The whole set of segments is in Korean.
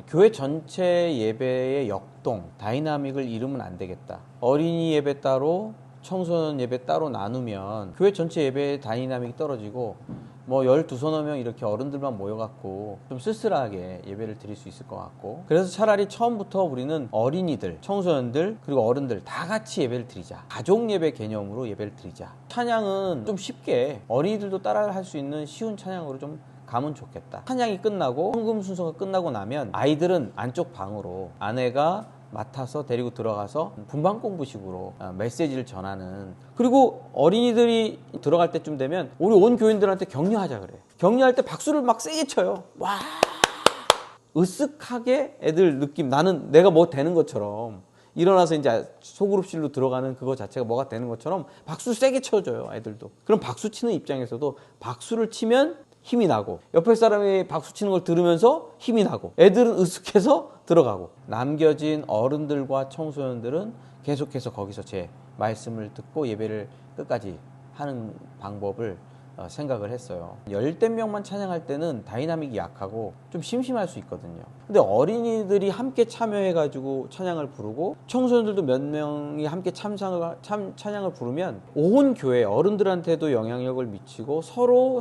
교회 전체 예배의 역동, 다이나믹을 잃으면 안 되겠다. 어린이 예배 따로, 청소년 예배 따로 나누면 교회 전체 예배의 다이나믹이 떨어지고 뭐 12서너 명 이렇게 어른들만 모여갖고 좀 쓸쓸하게 예배를 드릴 수 있을 것 같고, 그래서 차라리 처음부터 우리는 어린이들, 청소년들, 그리고 어른들 다 같이 예배를 드리자. 가족 예배 개념으로 예배를 드리자. 찬양은 좀 쉽게 어린이들도 따라 할 수 있는 쉬운 찬양으로 좀 가면 좋겠다. 찬양이 끝나고 헌금 순서가 끝나고 나면 아이들은 안쪽 방으로 아내가 맡아서 데리고 들어가서 분방 공부식으로 메시지를 전하는, 그리고 어린이들이 들어갈 때쯤 되면 우리 온 교인들한테 격려하자 그래. 격려할 때 박수를 막 세게 쳐요. 와, 으쓱하게 애들 느낌, 나는 내가 뭐 되는 것처럼, 일어나서 이제 소그룹실로 들어가는 그거 자체가 뭐가 되는 것처럼 박수 세게 쳐줘요, 애들도. 그럼 박수 치는 입장에서도 박수를 치면 힘이 나고, 옆에 사람이 박수 치는 걸 들으면서 힘이 나고, 애들은 으쓱해서 들어가고, 남겨진 어른들과 청소년들은 계속해서 거기서 제 말씀을 듣고 예배를 끝까지 하는 방법을 생각을 했어요. 열댓 명만 찬양할 때는 다이나믹이 약하고 좀 심심할 수 있거든요. 근데 어린이들이 함께 참여해가지고 찬양을 부르고 청소년들도 몇 명이 함께 찬양을 부르면 온 교회 어른들한테도 영향력을 미치고 서로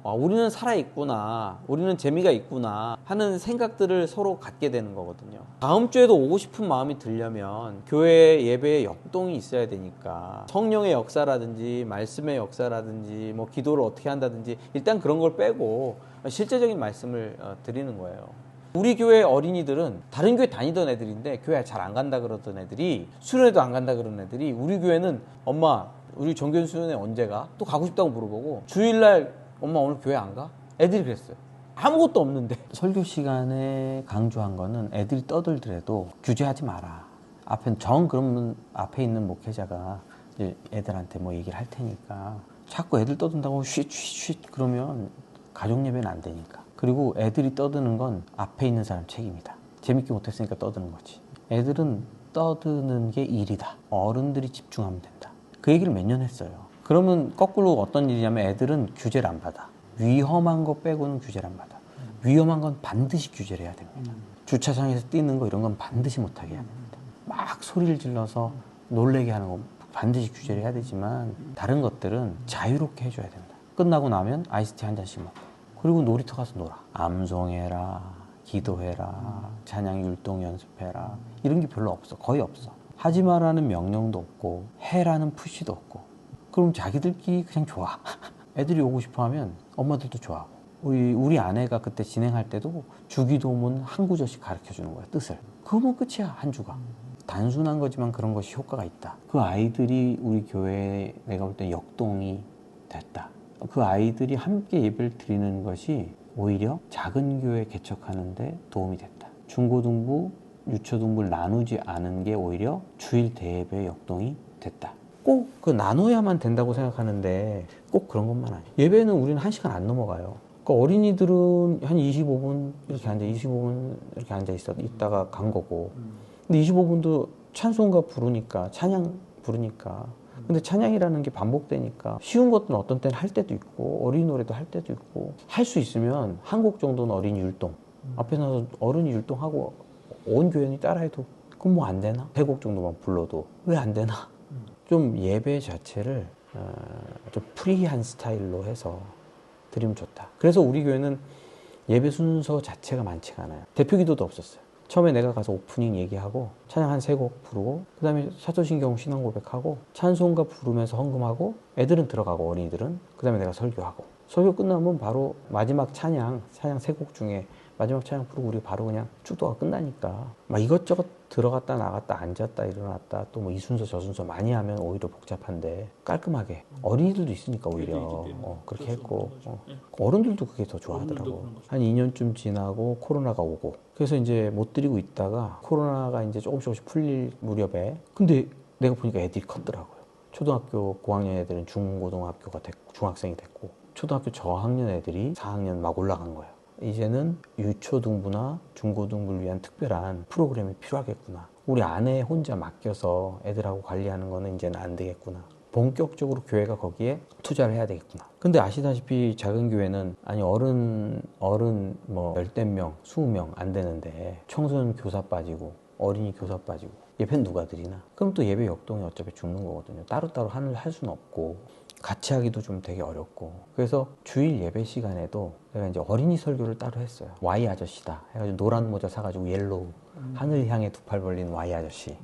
우리는 살아있구나, 우리는 재미가 있구나 하는 생각들을 서로 갖게 되는 거거든요. 다음 주에도 오고 싶은 마음이 들려면 교회 예배에 역동이 있어야 되니까 성령의 역사라든지 말씀의 역사라든지 뭐 기도를 어떻게 한다든지 일단 그런 걸 빼고 실제적인 말씀을 드리는 거예요. 우리 교회 어린이들은 다른 교회 다니던 애들인데 교회 잘 안 간다 그러던 애들이, 수련회도 안 간다 그러는 애들이 우리 교회는 엄마 우리 정교인 수련회 언제 가? 또 가고 싶다고 물어보고, 주일날 엄마 오늘 교회 안 가? 애들이 그랬어요. 아무것도 없는데. 설교 시간에 강조한 거는 애들이 떠들더라도 규제하지 마라. 그러면 앞에 있는 목회자가 이제 애들한테 뭐 얘기를 할 테니까, 자꾸 애들 떠든다고 쉿 그러면 가족 예배는 안 되니까. 그리고 애들이 떠드는 건 앞에 있는 사람 책임이다. 재밌게 못했으니까 떠드는 거지. 애들은 떠드는 게 일이다. 어른들이 집중하면 된다. 그 얘기를 몇 년 했어요. 그러면 거꾸로 어떤 일이냐면 애들은 규제를 안 받아. 위험한 거 빼고는 규제를 안 받아. 위험한 건 반드시 규제를 해야 됩니다. 주차장에서 뛰는 거 이런 건 반드시 못하게 해야 됩니다. 막 소리를 질러서 놀래게 하는 거 반드시 규제를 해야 되지만, 다른 것들은 자유롭게 해줘야 된다. 끝나고 나면 아이스티 한 잔씩 먹고, 그리고 놀이터 가서 놀아. 암송해라, 기도해라, 찬양 율동 연습해라, 이런 게 별로 없어. 거의 없어. 하지 마라는 명령도 없고 해라는 푸시도 없고. 그럼 자기들끼리 그냥 좋아. 애들이 오고 싶어 하면 엄마들도 좋아하고. 우리 아내가 그때 진행할 때도 주기도문 한 구절씩 가르쳐 주는 거야, 뜻을. 그러면 끝이야, 한 주가. 단순한 거지만 그런 것이 효과가 있다. 그 아이들이 우리 교회에 내가 볼 때 역동이 됐다. 그 아이들이 함께 예배를 드리는 것이 오히려 작은 교회 개척하는데 도움이 됐다. 중고등부, 유초등부를 나누지 않은 게 오히려 주일 대예배 역동이 됐다. 꼭 그 나눠야만 된다고 생각하는데 꼭 그런 것만 아니에요. 예배는 우리는 1시간 안 넘어가요. 그러니까 어린이들은 한 25분 이렇게 앉아 있다가 간 거고, 근데 25분도 찬송가 부르니까, 찬양 부르니까. 근데 찬양이라는 게 반복되니까 쉬운 것들은 어떤 때는 할 때도 있고 어린이 노래도 할 때도 있고, 할 수 있으면 한 곡 정도는 어린이 율동, 앞에 나서 어른이 율동하고 온 교인이 따라해도 그럼 뭐 안 되나? 3곡 정도만 불러도 왜 안 되나? 좀 예배 자체를 좀 프리한 스타일로 해서 드리면 좋다. 그래서 우리 교회는 예배 순서 자체가 많지가 않아요. 대표 기도도 없었어요. 처음에 내가 가서 오프닝 얘기하고 찬양 한 3곡 부르고, 그 다음에 사도신경 신앙 고백하고 찬송가 부르면서 헌금하고, 애들은 들어가고 어린이들은, 그 다음에 내가 설교하고, 설교 끝나면 바로 마지막 찬양 3곡 중에 마지막 찬양 부르고 우리 바로 그냥 축도가 끝나니까 막 이것저것 들어갔다 나갔다 앉았다 일어났다 또 뭐 이 순서 저 순서 많이 하면 오히려 복잡한데 깔끔하게, 어린이들도 있으니까 오히려 그렇게 했고, 어른들도 그게 더 좋아하더라고. 한 2년쯤 지나고 코로나가 오고, 그래서 이제 못 드리고 있다가 코로나가 이제 조금씩 풀릴 무렵에, 근데 내가 보니까 애들이 컸더라고요. 초등학교 고학년 애들은 중고등학교가 됐고 중학생이 됐고, 초등학교 저학년 애들이 4학년 막 올라간 거예요. 이제는 유초등부나 중고등부를 위한 특별한 프로그램이 필요하겠구나. 우리 아내 혼자 맡겨서 애들하고 관리하는 거는 이제는 안 되겠구나. 본격적으로 교회가 거기에 투자를 해야 되겠구나. 근데 아시다시피 작은 교회는 아니 어른 뭐 10명, 20명 안 되는데 청소년 교사 빠지고 어린이 교사 빠지고 예배는 누가 드리나? 그럼 또 예배 역동이 어차피 죽는 거거든요. 따로따로 할 수는 없고 같이 하기도 좀 되게 어렵고 그래서 주일 예배 시간에도 내가 이제 어린이 설교를 따로 했어요. Y 아저씨다 해가지고 노란 모자 사가지고 옐로우 하늘 향해 두 팔 벌린 Y 아저씨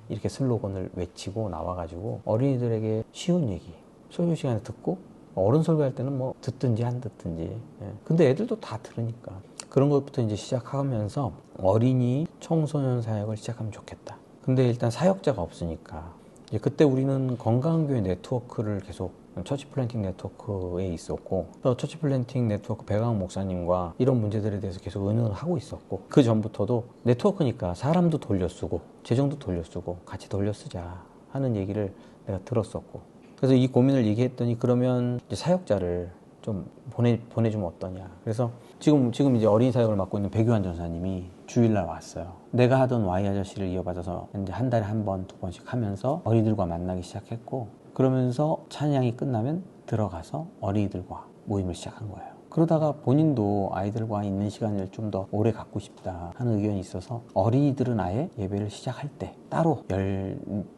이렇게 슬로건을 외치고 나와가지고 어린이들에게 쉬운 얘기 설교 시간에 듣고 어른 설교할 때는 뭐 듣든지 안 듣든지 예. 근데 애들도 다 들으니까 그런 것부터 이제 시작하면서 어린이 청소년 사역을 시작하면 좋겠다. 근데 일단 사역자가 없으니까 이제 그때 우리는 건강교회 네트워크를 계속 처치 플랜팅 네트워크에 있었고 처치 플랜팅 네트워크 배강 목사님과 이런 문제들에 대해서 계속 의논을 하고 있었고 그 전부터도 네트워크니까 사람도 돌려 쓰고 재정도 돌려 쓰고 같이 돌려 쓰자 하는 얘기를 내가 들었었고 그래서 이 고민을 얘기했더니 그러면 이제 사역자를 좀 보내주면 어떠냐. 그래서 지금 이제 어린이 사역을 맡고 있는 백유한 전사님이 주일날 왔어요. 내가 하던 Y 아저씨를 이어받아서 이제 한 달에 한 번, 두 번씩 하면서 어린이들과 만나기 시작했고 그러면서 찬양이 끝나면 들어가서 어린이들과 모임을 시작한 거예요. 그러다가 본인도 아이들과 있는 시간을 좀 더 오래 갖고 싶다 하는 의견이 있어서 어린이들은 아예 예배를 시작할 때 따로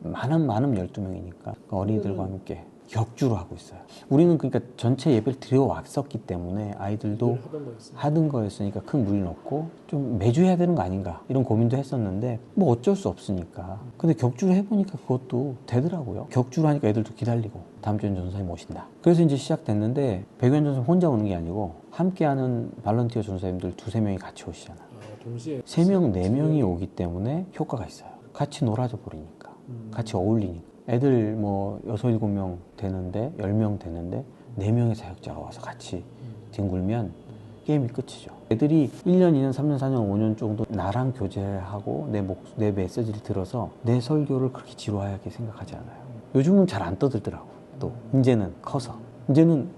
많으면 12명이니까 어린이들과 함께 격주로 하고 있어요. 우리는 그러니까 전체 예배를 드려왔었기 때문에 아이들도 하던 거였으니까 큰 무리는 없고 좀 매주 해야 되는 거 아닌가 이런 고민도 했었는데 뭐 어쩔 수 없으니까 근데 격주로 해보니까 그것도 되더라고요. 격주로 하니까 애들도 기다리고 다음 주엔 전사님 오신다. 그래서 이제 시작됐는데 백유한 전사님 혼자 오는 게 아니고 함께하는 발런티어 전사님들 2-3명이 같이 오시잖아. 동시에 3명, 4명이 오기 때문에 효과가 있어요. 같이 놀아줘 버리니까 같이 어울리니까 애들 뭐 6, 7명 되는데 10명 되는데 4명의 사역자가 와서 같이 뒹굴면 게임이 끝이죠. 애들이 1년, 2년, 3년, 4년, 5년 정도 나랑 교제하고 내 메시지를 들어서 내 설교를 그렇게 지루하게 생각하지 않아요. 요즘은 잘 안 떠들더라고. 또 이제는 커서 이제는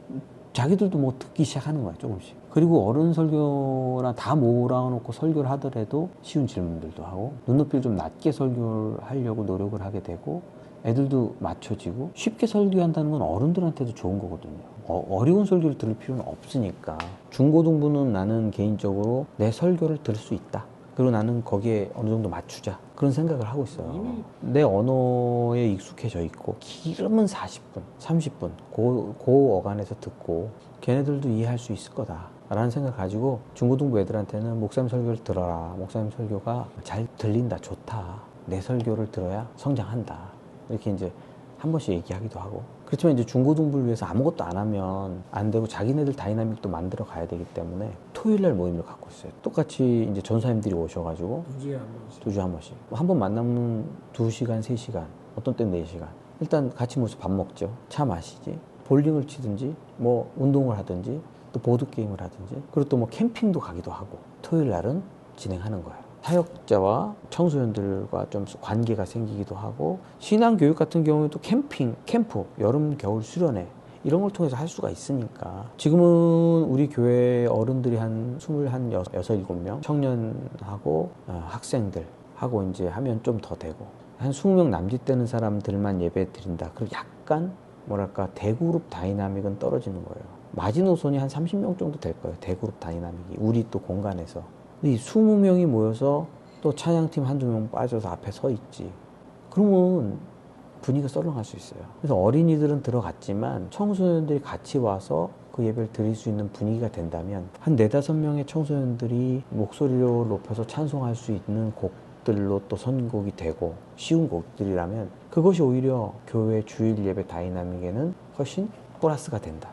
자기들도 뭐 듣기 시작하는 거야 조금씩. 그리고 어른 설교나 다 몰아놓고 설교를 하더라도 쉬운 질문들도 하고 눈높이를 좀 낮게 설교를 하려고 노력을 하게 되고 애들도 맞춰지고 쉽게 설교한다는 건 어른들한테도 좋은 거거든요. 어려운 설교를 들을 필요는 없으니까 중고등부는 나는 개인적으로 내 설교를 들을 수 있다. 그리고 나는 거기에 어느 정도 맞추자. 그런 생각을 하고 있어요. 내 언어에 익숙해져 있고 길으면 40분, 30분 그 어간에서 듣고 걔네들도 이해할 수 있을 거다. 라는 생각을 가지고 중고등부 애들한테는 목사님 설교를 들어라. 목사님 설교가 잘 들린다. 좋다. 내 설교를 들어야 성장한다. 이렇게 이제 한 번씩 얘기하기도 하고 그렇지만 이제 중고등부를 위해서 아무것도 안 하면 안 되고 자기네들 다이나믹도 만들어 가야 되기 때문에 토요일날 모임을 갖고 있어요. 똑같이 이제 전사님들이 오셔가지고 2주에 한 번씩 한 번 만나면 2시간, 3시간 어떤 때는 4시간 일단 같이 모여서 밥 먹죠. 차 마시지 볼링을 치든지 뭐 운동을 하든지 또 보드게임을 하든지 그리고 또 뭐 캠핑도 가기도 하고 토요일날은 진행하는 거예요. 사역자와 청소년들과 좀 관계가 생기기도 하고 신앙교육 같은 경우에도 캠프, 여름, 겨울 수련회 이런 걸 통해서 할 수가 있으니까 지금은 우리 교회 어른들이 한 26, 7명 청년하고 학생들하고 이제 하면 좀 더 되고 한 20명 남짓되는 사람들만 예배 드린다. 그리고 약간 뭐랄까 대그룹 다이나믹은 떨어지는 거예요. 마지노선이 한 30명 정도 될 거예요. 대그룹 다이나믹이 우리 또 공간에서 이 20명이 모여서 또 찬양팀 한두 명 빠져서 앞에 서 있지. 그러면 분위기가 썰렁할 수 있어요. 그래서 어린이들은 들어갔지만 청소년들이 같이 와서 그 예배를 드릴 수 있는 분위기가 된다면 한 4-5명의 청소년들이 목소리를 높여서 찬송할 수 있는 곡들로 또 선곡이 되고 쉬운 곡들이라면 그것이 오히려 교회 주일 예배 다이나믹에는 훨씬 플러스가 된다.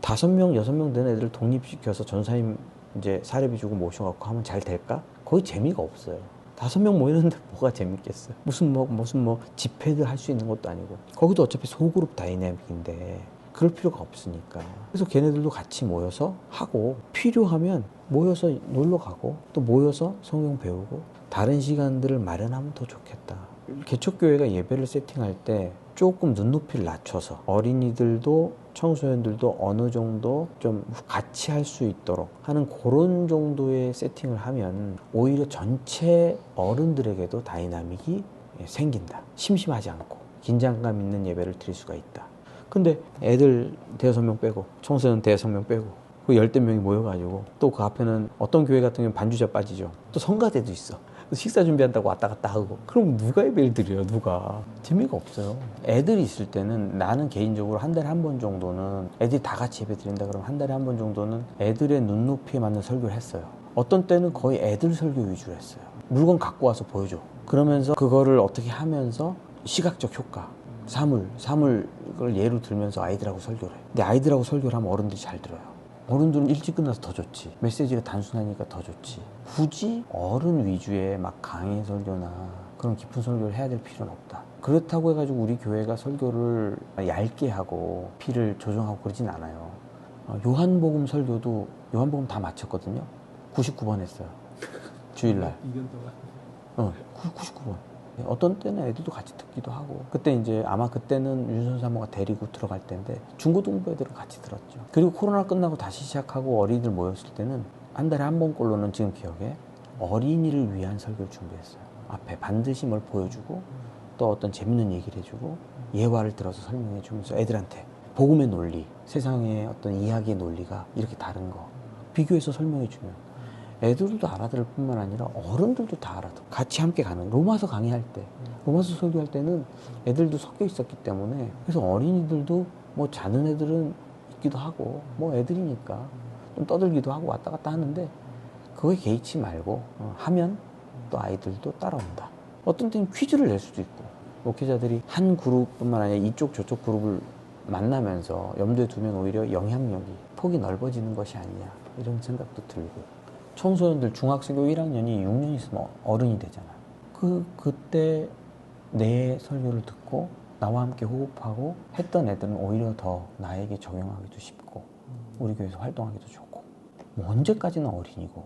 5명, 6명 된 애들을 독립시켜서 전사님 이제 사례비 주고 모셔갖고 하면 잘 될까? 거의 재미가 없어요. 5명 모이는데 뭐가 재밌겠어요? 무슨 뭐 집회를 할 수 있는 것도 아니고 거기도 어차피 소그룹 다이내믹인데 그럴 필요가 없으니까 그래서 걔네들도 같이 모여서 하고 필요하면 모여서 놀러 가고 또 모여서 성경 배우고 다른 시간들을 마련하면 더 좋겠다. 개척교회가 예배를 세팅할 때 조금 눈높이를 낮춰서 어린이들도 청소년들도 어느 정도 좀 같이 할 수 있도록 하는 그런 정도의 세팅을 하면 오히려 전체 어른들에게도 다이나믹이 생긴다. 심심하지 않고 긴장감 있는 예배를 드릴 수가 있다. 근데 애들 대여섯 명 빼고 청소년 대여섯 명 빼고 그 열댓 명이 모여가지고 또 그 앞에는 어떤 교회 같은 경우는 반주자 빠지죠. 또 성가대도 있어. 식사 준비한다고 왔다 갔다 하고. 그럼 누가 예배를 드려요? 누가? 재미가 없어요. 애들이 있을 때는 나는 개인적으로 한 달에 한 번 정도는 애들이 다 같이 예배 드린다 그러면 한 달에 한 번 정도는 애들의 눈높이에 맞는 설교를 했어요. 어떤 때는 거의 애들 설교 위주로 했어요. 물건 갖고 와서 보여줘. 그러면서 그거를 어떻게 하면서 시각적 효과, 사물을 예로 들면서 아이들하고 설교를 해. 근데 아이들하고 설교를 하면 어른들이 잘 들어요. 어른들은 일찍 끝나서 더 좋지. 메시지가 단순하니까 더 좋지. 굳이 어른 위주의 막 강의 설교나 그런 깊은 설교를 해야 될 필요는 없다. 그렇다고 해가지고 우리 교회가 설교를 얇게 하고 피를 조정하고 그러진 않아요. 요한복음 설교도 요한복음 다 마쳤거든요. 99번 했어요. 주일날. 2년 동안. 99번. 어떤 때는 애들도 같이 듣기도 하고 그때 이제 아마 그때는 윤선 사모가 데리고 들어갈 때인데 중고등부 애들은 같이 들었죠. 그리고 코로나 끝나고 다시 시작하고 어린이들 모였을 때는 한 달에 한 번꼴로는 지금 기억에 어린이를 위한 설교를 준비했어요. 앞에 반드시 뭘 보여주고 또 어떤 재밌는 얘기를 해주고 예화를 들어서 설명해 주면서 애들한테 복음의 논리, 세상의 어떤 이야기의 논리가 이렇게 다른 거 비교해서 설명해 주면 애들도 알아들을 뿐만 아니라 어른들도 다 알아들어. 같이 함께 가는. 로마서 강의할 때, 로마서 설교할 때는 애들도 섞여 있었기 때문에 그래서 어린이들도 뭐 자는 애들은 있기도 하고 뭐 애들이니까 좀 떠들기도 하고 왔다 갔다 하는데 그거에 개의치 말고 하면 또 아이들도 따라온다. 어떤 때는 퀴즈를 낼 수도 있고 목회자들이 한 그룹뿐만 아니라 이쪽 저쪽 그룹을 만나면서 염두에 두면 오히려 영향력이 폭이 넓어지는 것이 아니냐 이런 생각도 들고 청소년들 중학생교 1학년이 6년 있으면 어른이 되잖아. 그때 내 설교를 듣고 나와 함께 호흡하고 했던 애들은 오히려 더 나에게 적용하기도 쉽고 우리 교회에서 활동하기도 좋고 뭐 언제까지나 어린이고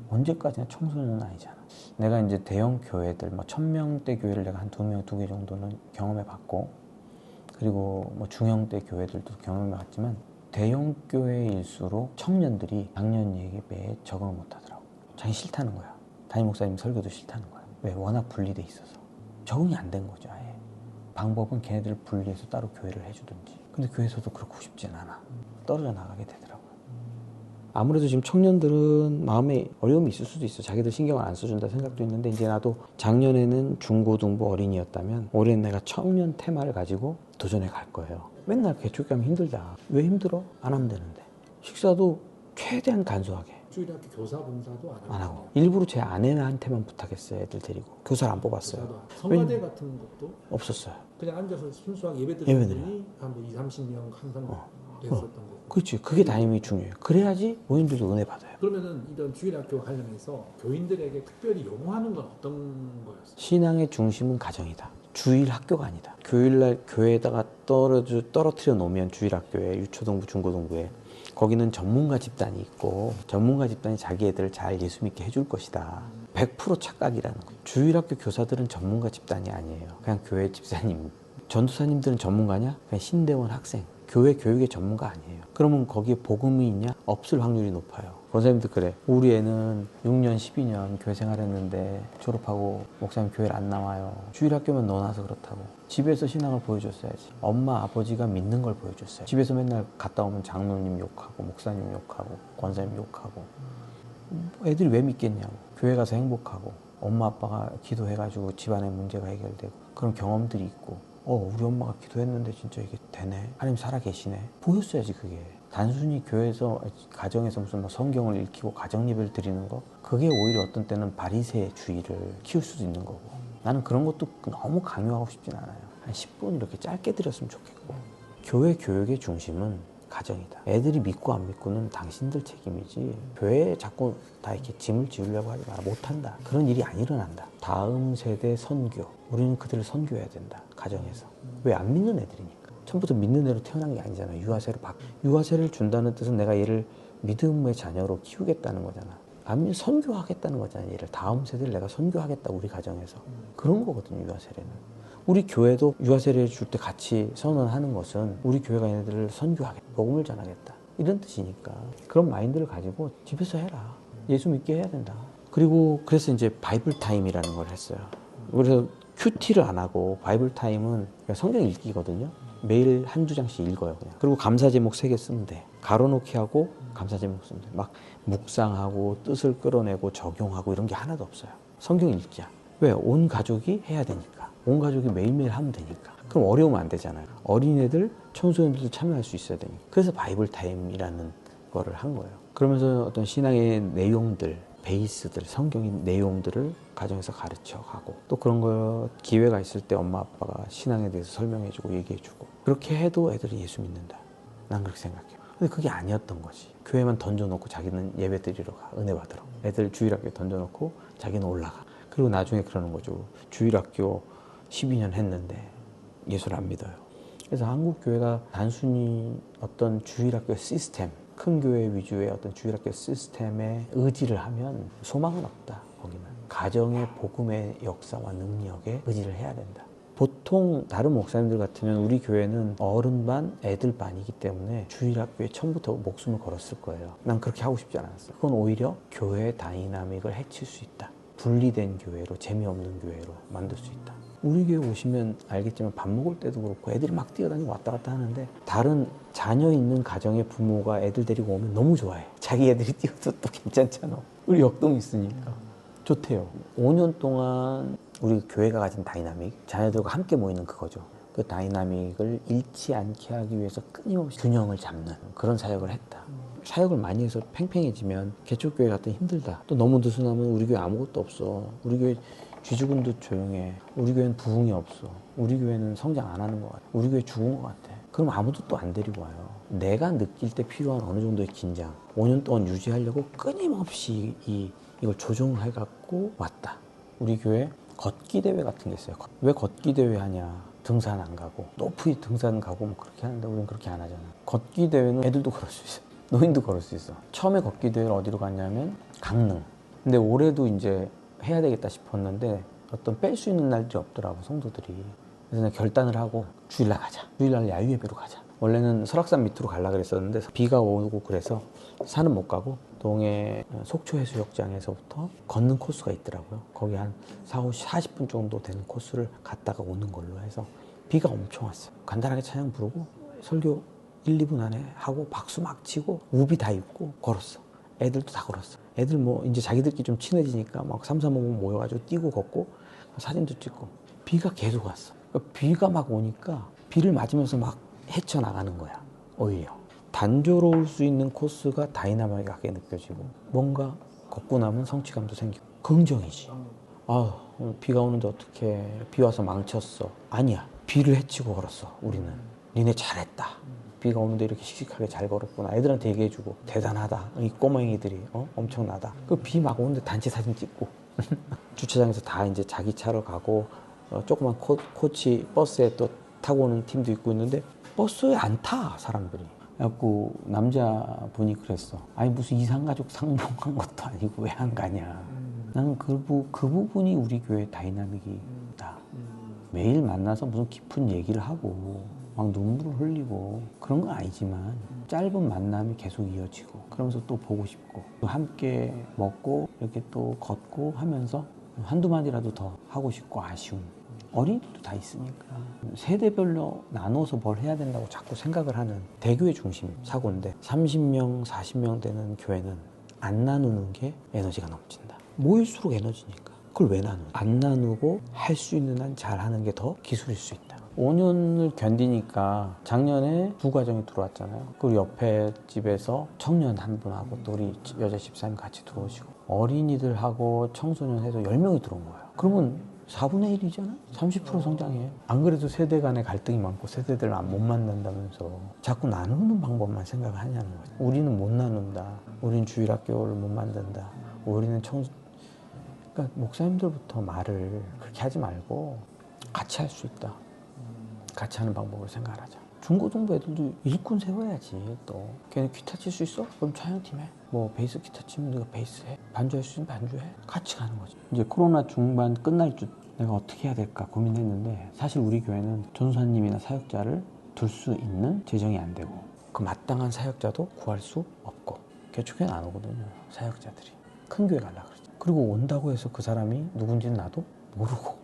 언제까지나 청소년은 아니잖아. 내가 이제 대형 교회들 뭐 1000명대 교회를 내가 한 2명, 2개 정도는 경험해 봤고 그리고 뭐 중형대 교회들도 경험해 봤지만 대형 교회일수록 청년들이 작년 예배에 적응을 못하더라고. 자기 싫다는 거야. 담임 목사님 설교도 싫다는 거야. 왜? 워낙 분리돼 있어서 적응이 안 된 거죠. 아예. 방법은 걔네들을 분리해서 따로 교회를 해주든지. 근데 교회에서도 그렇고 싶진 않아. 떨어져 나가게 되더라고요. 아무래도 지금 청년들은 마음에 어려움이 있을 수도 있어. 자기들 신경을 안 써준다 생각도 있는데 이제 나도 작년에는 중고등부 어린이였다면 올해는 내가 청년 테마를 가지고 도전해 갈 거예요. 맨날 개척기 하면 힘들다. 왜 힘들어? 안 하면 되는데. 식사도 최대한 간소하게. 주일학교 교사 봉사도 안 하고. 일부러 제 아내한테만 부탁했어요. 애들 데리고. 교사를 안 뽑았어요. 성가대 같은 것도 없었어요. 그냥 앉아서 순수하게 예배 드리는 분이 한 20-30명 항상 됐었던 거고. 그렇지. 그게 다임이 중요해요. 그래야지 모임들도 은혜 받아요. 그러면은 이런 주일학교 관련해서 교인들에게 특별히 요구하는 건 어떤 거였어요? 신앙의 중심은 가정이다. 주일 학교가 아니다. 교일날 교회에다가 떨어뜨려 놓으면 주일학교에 유초등부, 중고등부에 거기는 전문가 집단이 있고 전문가 집단이 자기 애들을 잘 예수 믿게 해줄 것이다. 100% 착각이라는 거예요. 주일학교 교사들은 전문가 집단이 아니에요. 그냥 교회 집사님. 전도사님들은 전문가냐? 그냥 신대원 학생. 교회 교육의 전문가 아니에요. 그러면 거기에 복음이 있냐? 없을 확률이 높아요. 권사님도 그래. 우리 애는 6년, 12년 교회 생활했는데 졸업하고 목사님 교회를 안 나와요. 주일학교만 넣어놔서 그렇다고. 집에서 신앙을 보여줬어야지. 엄마, 아버지가 믿는 걸 보여줬어요. 집에서 맨날 갔다 오면 장로님 욕하고 목사님 욕하고 권사님 욕하고 애들이 왜 믿겠냐고. 교회 가서 행복하고 엄마, 아빠가 기도해가지고 집안의 문제가 해결되고 그런 경험들이 있고 우리 엄마가 기도했는데 진짜 이게 되네. 하나님 살아계시네. 보였어야지 그게. 단순히 교회에서 가정에서 무슨 뭐 성경을 읽히고 가정 예배를 드리는 거 그게 오히려 어떤 때는 바리새주의를 키울 수도 있는 거고 나는 그런 것도 너무 강요하고 싶진 않아요. 한 10분 이렇게 짧게 드렸으면 좋겠고 교회 교육의 중심은 가정이다. 애들이 믿고 안 믿고는 당신들 책임이지 교회에 자꾸 다 이렇게 짐을 지우려고 하지 마라. 못한다. 그런 일이 안 일어난다. 다음 세대 선교. 우리는 그들을 선교해야 된다. 가정에서. 왜? 안 믿는 애들이니까. 처음부터 믿는 애로 태어난 게 아니잖아. 유아세를 준다는 뜻은 내가 얘를 믿음의 자녀로 키우겠다는 거잖아. 아니면 선교하겠다는 거잖아. 얘를 다음 세대를 내가 선교하겠다. 우리 가정에서. 그런 거거든요. 유아세례는. 우리 교회도 유아세례 줄 때 같이 선언하는 것은 우리 교회가 얘네들을 선교하겠다. 복음을 전하겠다. 이런 뜻이니까. 그런 마인드를 가지고 집에서 해라. 예수 믿게 해야 된다. 그리고 그래서 이제 바이블 타임이라는 걸 했어요. 그래서 큐티를 안 하고 바이블 타임은 그냥 성경 읽기거든요. 매일 한두 장씩 읽어요 그냥. 그리고 감사 제목 3개 쓰면 돼. 가로놓기 하고 감사 제목 쓰면 돼. 막 묵상하고 뜻을 끌어내고 적용하고 이런 게 하나도 없어요. 성경 읽기야. 왜? 온 가족이 해야 되니까. 온 가족이 매일매일 하면 되니까. 그럼 어려우면 안 되잖아요. 어린애들, 청소년들도 참여할 수 있어야 되니까. 그래서 바이블 타임이라는 거를 한 거예요. 그러면서 어떤 신앙의 내용들, 베이스들, 성경의 내용들을 가정에서 가르쳐 가고, 또 그런 거 기회가 있을 때 엄마 아빠가 신앙에 대해서 설명해 주고 얘기해 주고, 그렇게 해도 애들이 예수 믿는다. 난 그렇게 생각해요. 근데 그게 아니었던 거지. 교회만 던져놓고 자기는 예배 드리러 가, 은혜 받으러. 애들 주일학교에 던져놓고 자기는 올라가. 그리고 나중에 그러는 거죠. 주일학교 12년 했는데 예수를 안 믿어요. 그래서 한국 교회가 단순히 어떤 주일학교 시스템, 큰 교회 위주의 어떤 주일학교 시스템에 의지를 하면 소망은 없다. 거기는 가정의 복음의 역사와 능력에 의지를 해야 된다. 보통 다른 목사님들 같으면 우리 교회는 어른 반, 애들 반이기 때문에 주일학교에 처음부터 목숨을 걸었을 거예요. 난 그렇게 하고 싶지 않았어. 그건 오히려 교회의 다이나믹을 해칠 수 있다. 분리된 교회로, 재미없는 교회로 만들 수 있다. 우리 교회 오시면 알겠지만 밥 먹을 때도 그렇고 애들이 막 뛰어다니고 왔다 갔다 하는데, 다른 자녀 있는 가정의 부모가 애들 데리고 오면 너무 좋아해. 자기 애들이 뛰어도 또 괜찮잖아. 우리 역동 있으니까 좋대요. 5년 동안 우리 교회가 가진 다이나믹, 자녀들과 함께 모이는 그거죠. 그 다이나믹을 잃지 않게 하기 위해서 끊임없이 균형을 잡는 그런 사역을 했다. 사역을 많이 해서 팽팽해지면 개척교회 같은 힘들다. 또 너무 느슨하면 우리 교회 아무것도 없어. 우리 교회 쥐죽은 조용해. 우리 교회는 부흥이 없어. 우리 교회는 성장 안 하는 것 같아. 우리 교회 죽은 것 같아. 그럼 아무도 또 안 데리고 와요. 내가 느낄 때 필요한 어느 정도의 긴장, 5년 동안 유지하려고 끊임없이 이걸 조정을 해갖고 왔다. 우리 교회 걷기 대회 같은 게 있어요. 왜 걷기 대회 하냐? 등산 안 가고, 높이 등산 가고 뭐 그렇게 하는데 우리는 그렇게 안 하잖아. 걷기 대회는 애들도 걸을 수 있어. 노인도 걸을 수 있어. 처음에 걷기 대회를 어디로 갔냐면 강릉. 근데 올해도 이제 해야 되겠다 싶었는데 어떤 뺄 수 있는 날들이 없더라고, 성도들이. 그래서 내가 결단을 하고 주일날 가자. 주일날 야유예배로 가자. 원래는 설악산 밑으로 가려고 그랬었는데 비가 오고 그래서 산은 못 가고 동해 속초해수욕장에서부터 걷는 코스가 있더라고요. 거기 한 40분 정도 되는 코스를 갔다가 오는 걸로 해서 비가 엄청 왔어요. 간단하게 찬양 부르고 설교 1, 2분 안에 하고 박수 막 치고 우비 다 입고 걸었어. 애들도 다 걸었어. 애들 뭐 이제 자기들끼리 좀 친해지니까 막 3, 4, 5 모여가지고 뛰고 걷고 사진도 찍고. 비가 계속 왔어. 그러니까 비가 막 오니까 비를 맞으면서 막 헤쳐나가는 거야. 오히려 단조로울 수 있는 코스가 다이나믹하게 느껴지고, 뭔가 걷고 나면 성취감도 생기고 긍정이지. 아, 비가 오는데 어떡해, 비 와서 망쳤어. 아니야, 비를 헤치고 걸었어. 우리는 니네 잘했다. 비가 오는데 이렇게 씩씩하게 잘 걸었구나. 애들한테 얘기해주고 대단하다. 이 꼬맹이들이 엄청나다. 그 비 막 오는데 단체 사진 찍고 주차장에서 다 이제 자기 차로 가고, 조그만 코치 버스에 또 타고 오는 팀도 있고 있는데 버스에 안 타 사람들이. 그래갖고 남자분이 그랬어. 아니 무슨 이산가족 상봉한 것도 아니고 왜 안 가냐. 나는 그 부분이 우리 교회 다이나믹이다. 매일 만나서 무슨 깊은 얘기를 하고 막 눈물을 흘리고 그런 건 아니지만 짧은 만남이 계속 이어지고, 그러면서 또 보고 싶고 또 함께 먹고 이렇게 또 걷고 하면서 한두 마디라도 더 하고 싶고 아쉬움. 어린이도 다 있으니까 세대별로 나눠서 뭘 해야 된다고 자꾸 생각을 하는 대교회 중심 사고인데, 30명, 40명 되는 교회는 안 나누는 게 에너지가 넘친다. 모일수록 에너지니까. 그걸 왜 나누냐? 안 나누고 할 수 있는 한 잘하는 게 더 기술일 수 있다. 5년을 견디니까 작년에 2가정이 들어왔잖아요. 그리고 옆에 집에서 청년 한 분하고 또 우리 여자 집사님 같이 들어오시고 어린이들하고 청소년 해서 10명이 들어온 거예요. 그러면 4분의 1이잖아? 30% 성장해. 안 그래도 세대 간에 갈등이 많고 세대들 못 만난다면서 자꾸 나누는 방법만 생각을 하냐는 거지. 우리는 못 나눈다. 우리는 주일학교를 못 만든다. 우리는 그러니까 목사님들부터 말을 그렇게 하지 말고 같이 할 수 있다. 같이 하는 방법을 생각하자. 중고등부 애들도 일꾼 세워야지. 또 걔네 기타 칠 수 있어? 그럼 찬양팀 해. 뭐 베이스 기타 치면 네가 베이스 해. 반주할 수 있으면 반주해. 같이 가는 거지. 이제 코로나 중반 끝날 줄 내가 어떻게 해야 될까 고민했는데, 사실 우리 교회는 전도사님이나 사역자를 둘 수 있는 재정이 안 되고 그 마땅한 사역자도 구할 수 없고 개척교회는 안 오거든요. 사역자들이 큰 교회 가려고 그러지. 그리고 온다고 해서 그 사람이 누군지는 나도 모르고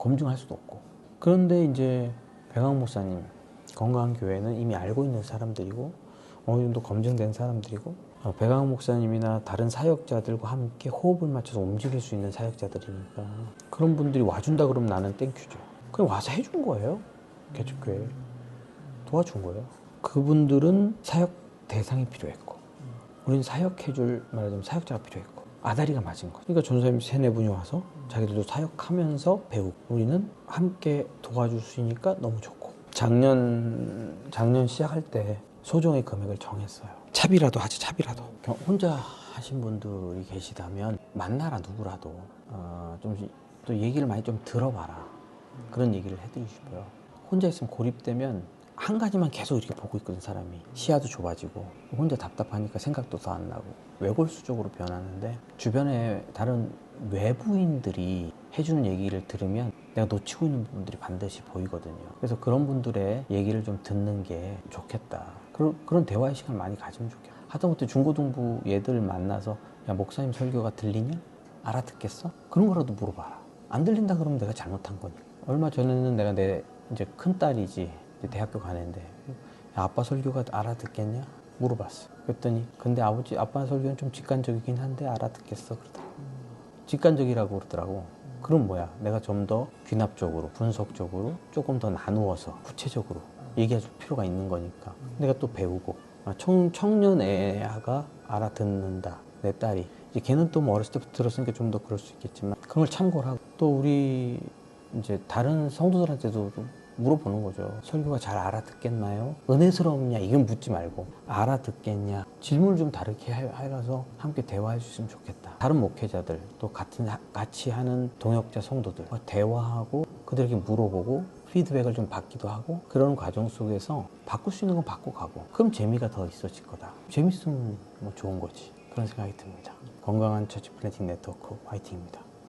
검증할 수도 없고. 그런데 이제 백왕 목사님 건강한 교회는 이미 알고 있는 사람들이고 어느 정도 검증된 사람들이고 백왕 목사님이나 다른 사역자들과 함께 호흡을 맞춰서 움직일 수 있는 사역자들이니까 그런 분들이 와준다 그러면 나는 땡큐죠. 그냥 와서 해준 거예요. 개척교회 도와준 거예요. 그분들은 사역 대상이 필요했고 우리는 사역해줄 말하자면 사역자가 필요했고 아다리가 맞은 거죠. 그러니까 전사님 세네 분이 와서 자기들도 사역하면서 배우고 우리는 함께 도와줄 수 있으니까 너무 좋고 작년 시작할 때 소정의 금액을 정했어요. 차비라도 하지 차비라도. 혼자 하신 분들이 계시다면 만나라 누구라도 좀 또 얘기를 많이 좀 들어봐라. 그런 얘기를 해드리고 싶어요. 혼자 있으면 고립되면 한 가지만 계속 이렇게 보고 있거든 사람이. 시야도 좁아지고 혼자 답답하니까 생각도 더 안 나고 외골수적으로 변하는데 주변에 다른 외부인들이 해주는 얘기를 들으면 내가 놓치고 있는 부분들이 반드시 보이거든요. 그래서 그런 분들의 얘기를 좀 듣는 게 좋겠다. 그런 대화의 시간을 많이 가지면 좋겠다. 하다못해 중고등부 얘들 만나서 야 목사님 설교가 들리냐? 알아듣겠어? 그런 거라도 물어봐라. 안 들린다 그러면 내가 잘못한 거니까. 얼마 전에는 내가 내 이제 큰딸이지 이제 대학교 가는데 야, 아빠 설교가 알아듣겠냐? 물어봤어. 그랬더니 근데 아빠 설교는 좀 직관적이긴 한데 알아듣겠어 그러더라고. 직관적이라고 그러더라고. 그럼 뭐야? 내가 좀 더 귀납적으로 분석적으로 조금 더 나누어서 구체적으로 얘기할 필요가 있는 거니까 내가 또 배우고 청년 애가 알아듣는다. 내 딸이 이제 걔는 또 뭐 어렸을 때부터 들었으니까 좀 더 그럴 수 있겠지만 그런 걸 참고를 하고 또 우리 이제 다른 성도들한테도 물어보는 거죠. 설교가 잘 알아듣겠나요? 은혜스럽냐? 이건 묻지 말고 알아듣겠냐? 질문을 좀 다르게 해가서 함께 대화할 수 있으면 좋겠다. 다른 목회자들 또 같이 하는 동역자 성도들과 대화하고 그들에게 물어보고 피드백을 좀 받기도 하고 그런 과정 속에서 바꿀 수 있는 건 바꿔가고 그럼 재미가 더 있어질 거다. 재밌으면 뭐 좋은 거지. 그런 생각이 듭니다. 건강한 처치 플랜팅 네트워크 화이팅입니다.